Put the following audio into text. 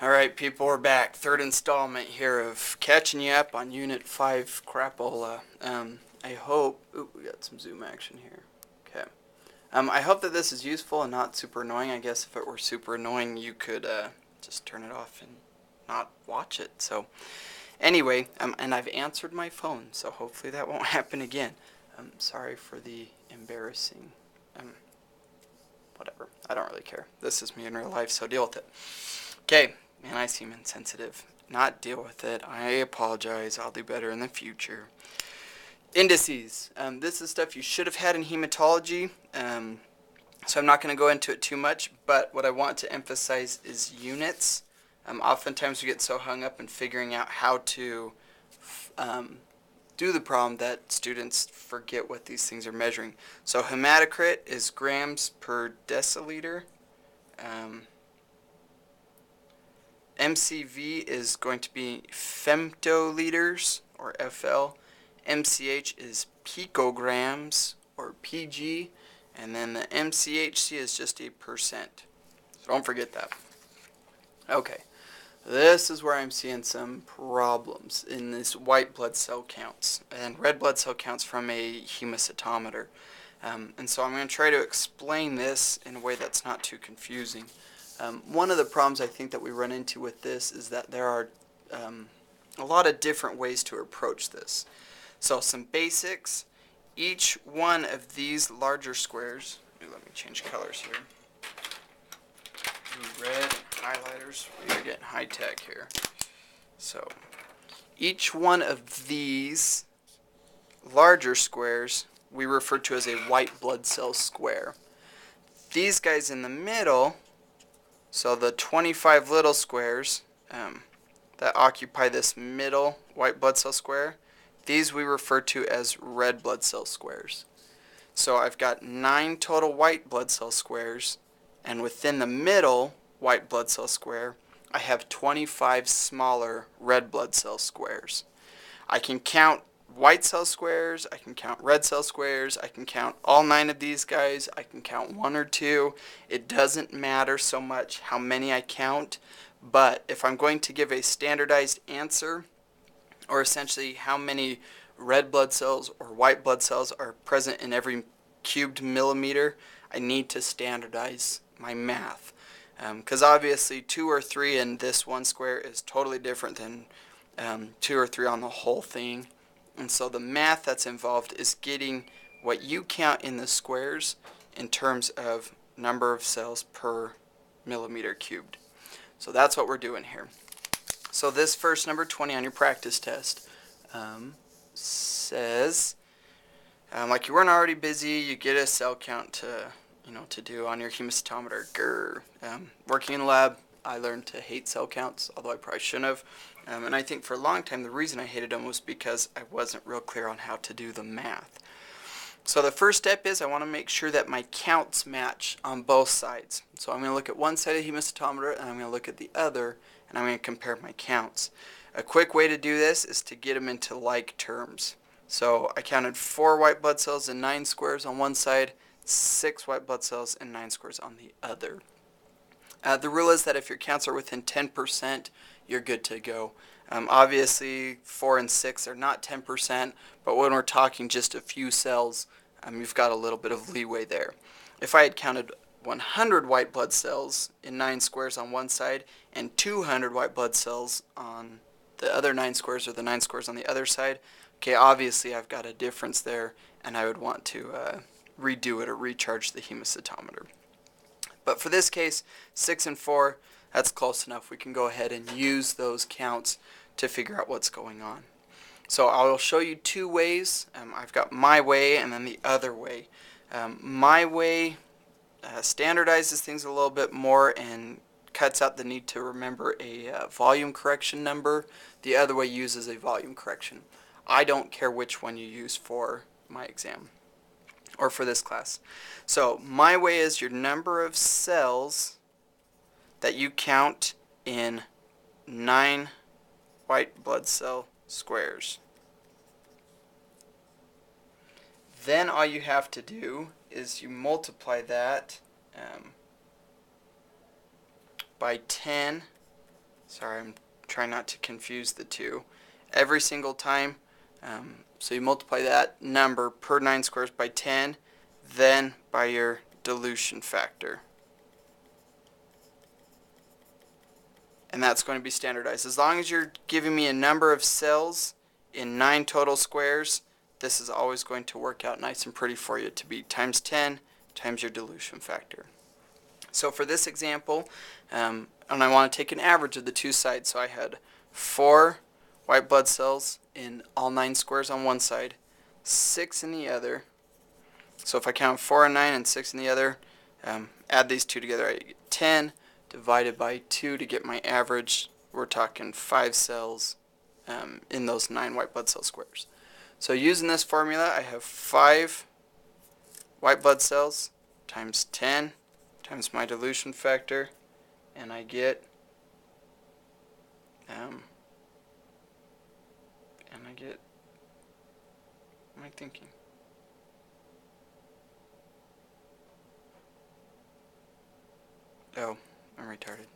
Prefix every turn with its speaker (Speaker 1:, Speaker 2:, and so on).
Speaker 1: Alright people, we're back. Third installment here of catching you up on Unit 5 Crapola. I hope... Ooh, we got some zoom action here. Okay. I hope that this is useful and not super annoying. I guess if it were super annoying, you could just turn it off and not watch it. So, anyway, and I've answered my phone, so hopefully that won't happen again. Sorry for the embarrassing... whatever. I don't really care. This is me in real life, so deal with it. Okay. Man, I seem insensitive. Not deal with it. I apologize. I'll do better in the future. Indices. This is stuff you should have had in hematology. So I'm not going to go into it too much, but what I want to emphasize is units. Oftentimes we get so hung up in figuring out how to do the problem that students forget what these things are measuring. So hematocrit is grams per deciliter. MCV is going to be femtoliters, or FL. MCH is picograms, or PG. And then the MCHC is just a percent. So don't forget that. Okay, this is where I'm seeing some problems in this white blood cell counts and red blood cell counts from a hemocytometer. And so I'm going to try to explain this in a way that's not too confusing. One of the problems I think that we run into with this is that there are a lot of different ways to approach this. So some basics. Each one of these larger squares, let me change colors here. Red highlighters, we are getting high tech here. So each one of these larger squares we refer to as a white blood cell square. These guys in the middle, so the 25 little squares that occupy this middle white blood cell square, these we refer to as red blood cell squares. So I've got 9 total white blood cell squares, and within the middle white blood cell square, I have 25 smaller red blood cell squares. I can count white cell squares, I can count red cell squares, I can count all 9 of these guys, I can count 1 or 2. It doesn't matter so much how many I count, but if I'm going to give a standardized answer, or essentially how many red blood cells or white blood cells are present in every cubed millimeter, I need to standardize my math. Because obviously 2 or 3 in this one square is totally different than 2 or 3 on the whole thing. And so the math that's involved is getting what you count in the squares in terms of number of cells per millimeter cubed. So that's what we're doing here. So this first number 20 on your practice test says, like you weren't already busy, you get a cell count to do on your hemocytometer. Working in the lab, I learned to hate cell counts, although I probably shouldn't have. And I think for a long time the reason I hated them was because I wasn't real clear on how to do the math. So the first step is I want to make sure that my counts match on both sides. So I'm going to look at one side of the hemocytometer and I'm going to look at the other and I'm going to compare my counts. A quick way to do this is to get them into like terms. So I counted 4 white blood cells and 9 squares on one side, 6 white blood cells and 9 squares on the other. The rule is that if your counts are within 10%, you're good to go. Obviously, 4 and 6 are not 10%, but when we're talking just a few cells, you've got a little bit of leeway there. If I had counted 100 white blood cells in 9 squares on one side and 200 white blood cells on the other 9 squares or the 9 squares on the other side, okay, obviously I've got a difference there and I would want to redo it or recharge the hemocytometer. But for this case, 6 and 4, that's close enough. We can go ahead and use those counts to figure out what's going on. So I will show you 2 ways. I've got my way and then the other way. My way standardizes things a little bit more and cuts out the need to remember a volume correction number. The other way uses a volume correction. I don't care which one you use for my exam or for this class. So my way is your number of cells that you count in 9 white blood cell squares. Then all you have to do is you multiply that by 10 Sorry, I'm trying not to confuse the two. Every single time, so you multiply that number per 9 squares by 10, then by your dilution factor. And that's going to be standardized. As long as you're giving me a number of cells in 9 total squares, this is always going to work out nice and pretty for you to be times 10 times your dilution factor. So for this example, and I want to take an average of the two sides. So I had 4 white blood cells in all 9 squares on one side, 6 in the other. So if I count 4 and 9 and 6 in the other, add these two together, I get 10 divided by 2 to get my average. We're talking 5 cells in those 9 white blood cell squares. So using this formula, I have 5 white blood cells times 10 times my dilution factor, and I get what am I thinking? Oh, I'm retarded.